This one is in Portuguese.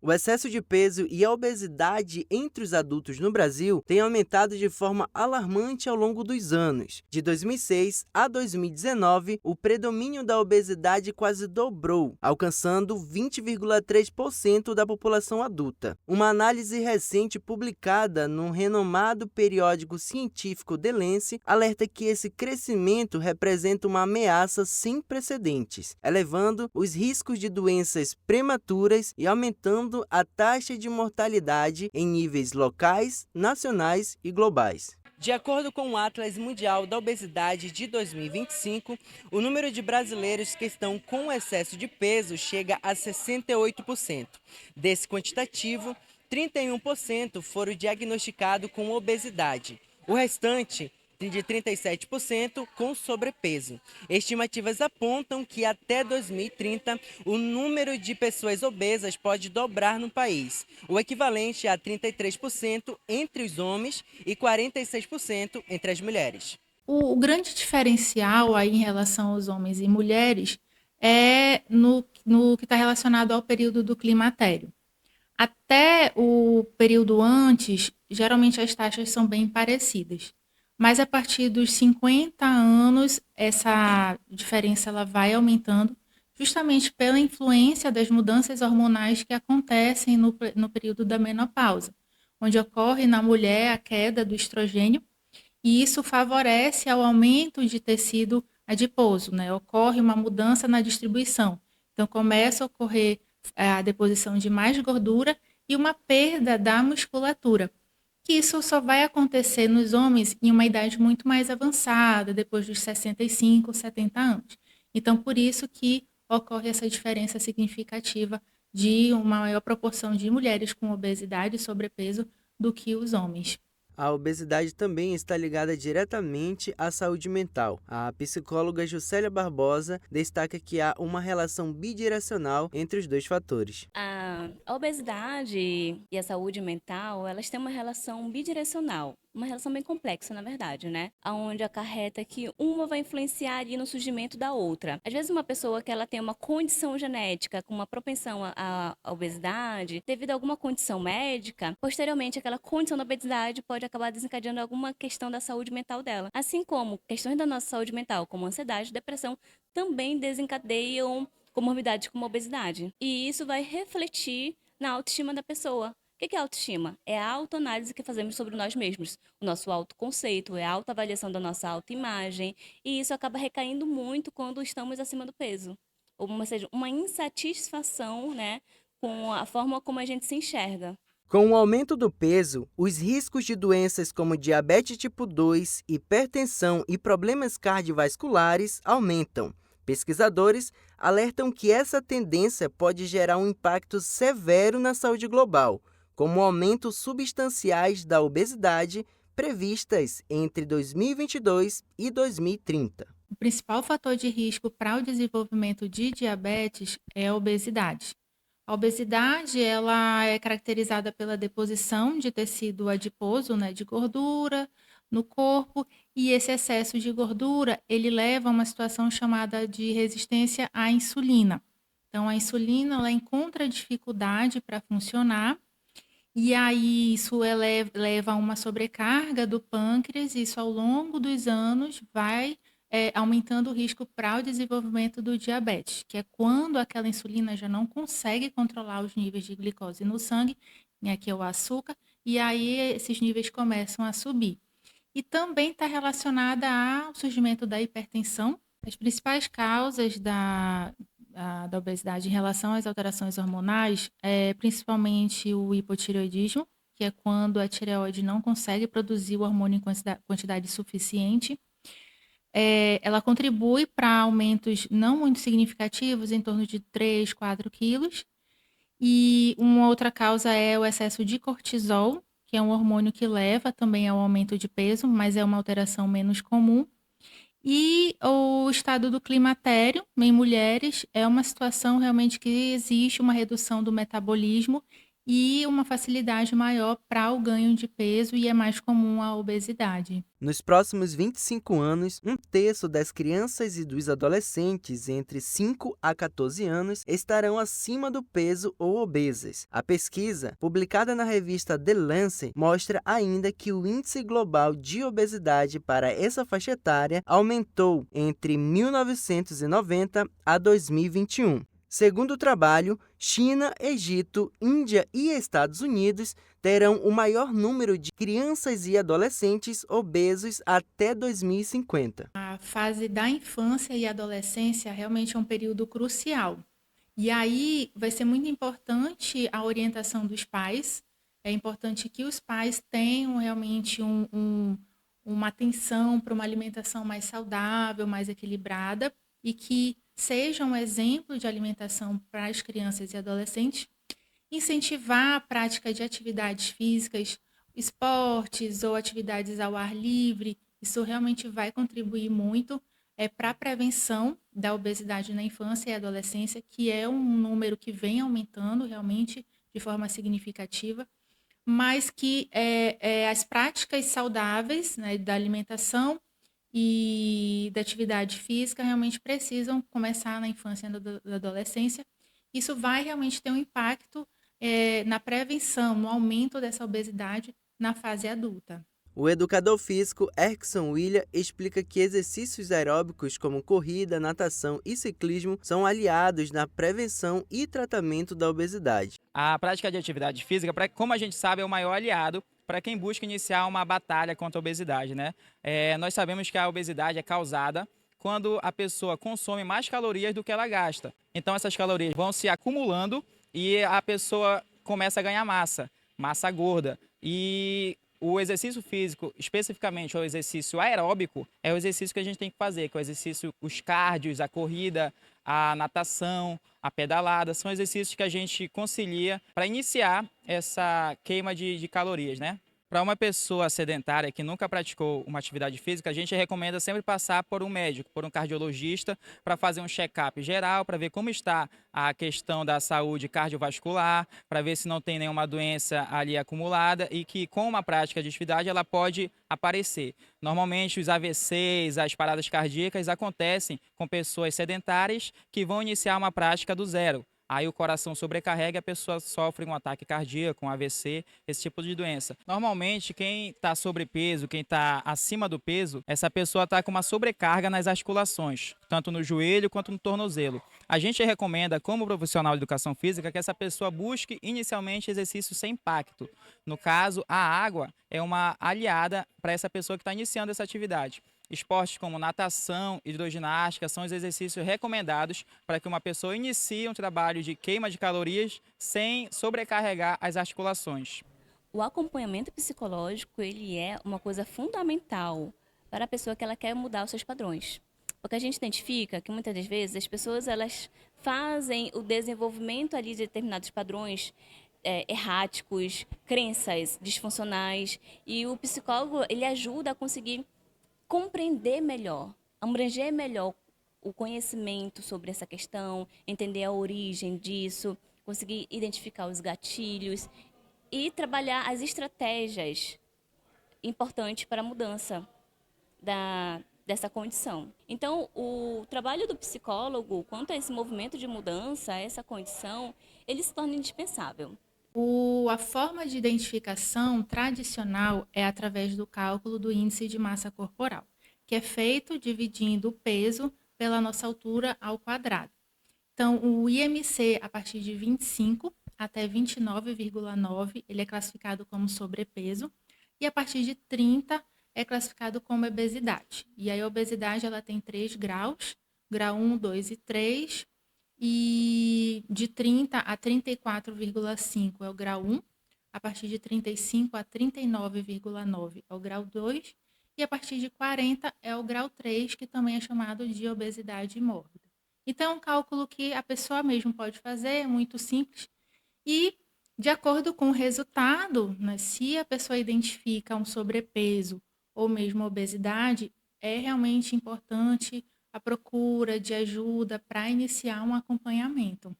O excesso de peso e a obesidade entre os adultos no Brasil têm aumentado de forma alarmante ao longo dos anos. De 2006 a 2019, o predomínio da obesidade quase dobrou, alcançando 20,3% da população adulta. Uma análise recente publicada no renomado periódico científico The Lancet alerta que esse crescimento representa uma ameaça sem precedentes, elevando os riscos de doenças prematuras e aumentando a taxa de mortalidade em níveis locais, nacionais e globais. De acordo com o Atlas Mundial da Obesidade de 2025, o número de brasileiros que estão com excesso de peso chega a 68%. Desse quantitativo, 31% foram diagnosticados com obesidade. O restante, de 37%, com sobrepeso. Estimativas apontam que até 2030 o número de pessoas obesas pode dobrar no país, o equivalente a 33% entre os homens e 46% entre as mulheres. O grande diferencial aí em relação aos homens e mulheres é no que está relacionado ao período do climatério. Até o período antes, geralmente as taxas são bem parecidas. Mas a partir dos 50 anos, essa diferença ela vai aumentando, justamente pela influência das mudanças hormonais que acontecem no período da menopausa, onde ocorre na mulher a queda do estrogênio, e isso favorece ao aumento de tecido adiposo, né? Ocorre uma mudança na distribuição. Então, começa a ocorrer a deposição de mais gordura e uma perda da musculatura, que isso só vai acontecer nos homens em uma idade muito mais avançada, depois dos 65, 70 anos. Então, por isso que ocorre essa diferença significativa de uma maior proporção de mulheres com obesidade e sobrepeso do que os homens. A obesidade também está ligada diretamente à saúde mental. A psicóloga Juscelia Barbosa destaca que há uma relação bidirecional entre os dois fatores. A obesidade e a saúde mental, elas têm uma relação bidirecional. Uma relação bem complexa, na verdade, né? Onde acarreta que uma vai influenciar ali no surgimento da outra. Às vezes uma pessoa que ela tem uma condição genética, com uma propensão à obesidade, devido a alguma condição médica, posteriormente aquela condição da obesidade pode acabar desencadeando alguma questão da saúde mental dela. Assim como questões da nossa saúde mental, como ansiedade, depressão, também desencadeiam comorbidades como a obesidade. E isso vai refletir na autoestima da pessoa. O que é autoestima? É a autoanálise que fazemos sobre nós mesmos, o nosso autoconceito, é a autoavaliação da nossa autoimagem, e isso acaba recaindo muito quando estamos acima do peso. Ou seja, uma insatisfação, né, com a forma como a gente se enxerga. Com o aumento do peso, os riscos de doenças como diabetes tipo 2, hipertensão e problemas cardiovasculares aumentam. Pesquisadores alertam que essa tendência pode gerar um impacto severo na saúde global, como aumentos substanciais da obesidade previstas entre 2022 e 2030. O principal fator de risco para o desenvolvimento de diabetes é a obesidade. A obesidade ela é caracterizada pela deposição de tecido adiposo, né, de gordura no corpo, e esse excesso de gordura ele leva a uma situação chamada de resistência à insulina. Então, a insulina ela encontra dificuldade para funcionar, e aí isso leva a uma sobrecarga do pâncreas, e isso ao longo dos anos vai aumentando o risco para o desenvolvimento do diabetes, que é quando aquela insulina já não consegue controlar os níveis de glicose no sangue, né, que é o açúcar, e aí esses níveis começam a subir. E também está relacionada ao surgimento da hipertensão. As principais causas da obesidade em relação às alterações hormonais é principalmente o hipotireoidismo, que é quando a tireoide não consegue produzir o hormônio em quantidade suficiente. Ela contribui para aumentos não muito significativos, em torno de 3, 4 quilos. E uma outra causa é o excesso de cortisol, que é um hormônio que leva também ao aumento de peso, mas é uma alteração menos comum. E o estado do climatério em mulheres é uma situação realmente que existe uma redução do metabolismo e uma facilidade maior para o ganho de peso e é mais comum a obesidade. Nos próximos 25 anos, um terço das crianças e dos adolescentes entre 5 a 14 anos estarão acima do peso ou obesas. A pesquisa, publicada na revista The Lancet, mostra ainda que o índice global de obesidade para essa faixa etária aumentou entre 1990 a 2021. Segundo o trabalho, China, Egito, Índia e Estados Unidos terão o maior número de crianças e adolescentes obesos até 2050. A fase da infância e adolescência realmente é um período crucial. E aí vai ser muito importante a orientação dos pais. É importante que os pais tenham realmente uma atenção para uma alimentação mais saudável, mais equilibrada e que seja um exemplo de alimentação para as crianças e adolescentes. Incentivar a prática de atividades físicas, esportes ou atividades ao ar livre, isso realmente vai contribuir muito para a prevenção da obesidade na infância e adolescência, que é um número que vem aumentando realmente de forma significativa, mas que as práticas saudáveis, né, da alimentação e da atividade física realmente precisam começar na infância e na adolescência. Isso vai realmente ter um impacto na prevenção, no aumento dessa obesidade na fase adulta. O educador físico Erkson William explica que exercícios aeróbicos como corrida, natação e ciclismo são aliados na prevenção e tratamento da obesidade. A prática de atividade física, como a gente sabe, é o maior aliado para quem busca iniciar uma batalha contra a obesidade, né? Nós sabemos que a obesidade é causada quando a pessoa consome mais calorias do que ela gasta. Então essas calorias vão se acumulando e a pessoa começa a ganhar massa gorda. E o exercício físico, especificamente o exercício aeróbico, é o exercício que a gente tem que fazer, que é o exercício, os cardios, a corrida, a natação, a pedalada, são exercícios que a gente concilia para iniciar essa queima de calorias, né? Para uma pessoa sedentária que nunca praticou uma atividade física, a gente recomenda sempre passar por um médico, por um cardiologista, para fazer um check-up geral, para ver como está a questão da saúde cardiovascular, para ver se não tem nenhuma doença ali acumulada e que com uma prática de atividade ela pode aparecer. Normalmente os AVCs, as paradas cardíacas acontecem com pessoas sedentárias que vão iniciar uma prática do zero. Aí o coração sobrecarrega e a pessoa sofre um ataque cardíaco, um AVC, esse tipo de doença. Normalmente, quem está sobrepeso, quem está acima do peso, essa pessoa está com uma sobrecarga nas articulações, tanto no joelho quanto no tornozelo. A gente recomenda, como profissional de educação física, que essa pessoa busque inicialmente exercícios sem impacto. No caso, a água é uma aliada para essa pessoa que está iniciando essa atividade. Esportes como natação e hidroginástica são os exercícios recomendados para que uma pessoa inicie um trabalho de queima de calorias sem sobrecarregar as articulações. O acompanhamento psicológico, ele é uma coisa fundamental para a pessoa que ela quer mudar os seus padrões. Porque a gente identifica que muitas das vezes as pessoas elas fazem o desenvolvimento ali de determinados padrões erráticos, crenças disfuncionais, e o psicólogo ele ajuda a conseguir compreender melhor, abranger melhor o conhecimento sobre essa questão, entender a origem disso, conseguir identificar os gatilhos e trabalhar as estratégias importantes para a mudança dessa condição. Então, o trabalho do psicólogo quanto a esse movimento de mudança, a essa condição, ele se torna indispensável. A forma de identificação tradicional é através do cálculo do índice de massa corporal, que é feito dividindo o peso pela nossa altura ao quadrado. Então, o IMC, a partir de 25 até 29,9, ele é classificado como sobrepeso, e a partir de 30 é classificado como obesidade. E aí a obesidade ela tem 3 graus, grau 1, 2 e 3, e de 30 a 34,5 é o grau 1, a partir de 35 a 39,9 é o grau 2, e a partir de 40 é o grau 3, que também é chamado de obesidade mórbida. Então, é um cálculo que a pessoa mesmo pode fazer, é muito simples, e de acordo com o resultado, né, se a pessoa identifica um sobrepeso ou mesmo obesidade, é realmente importante a procura de ajuda para iniciar um acompanhamento.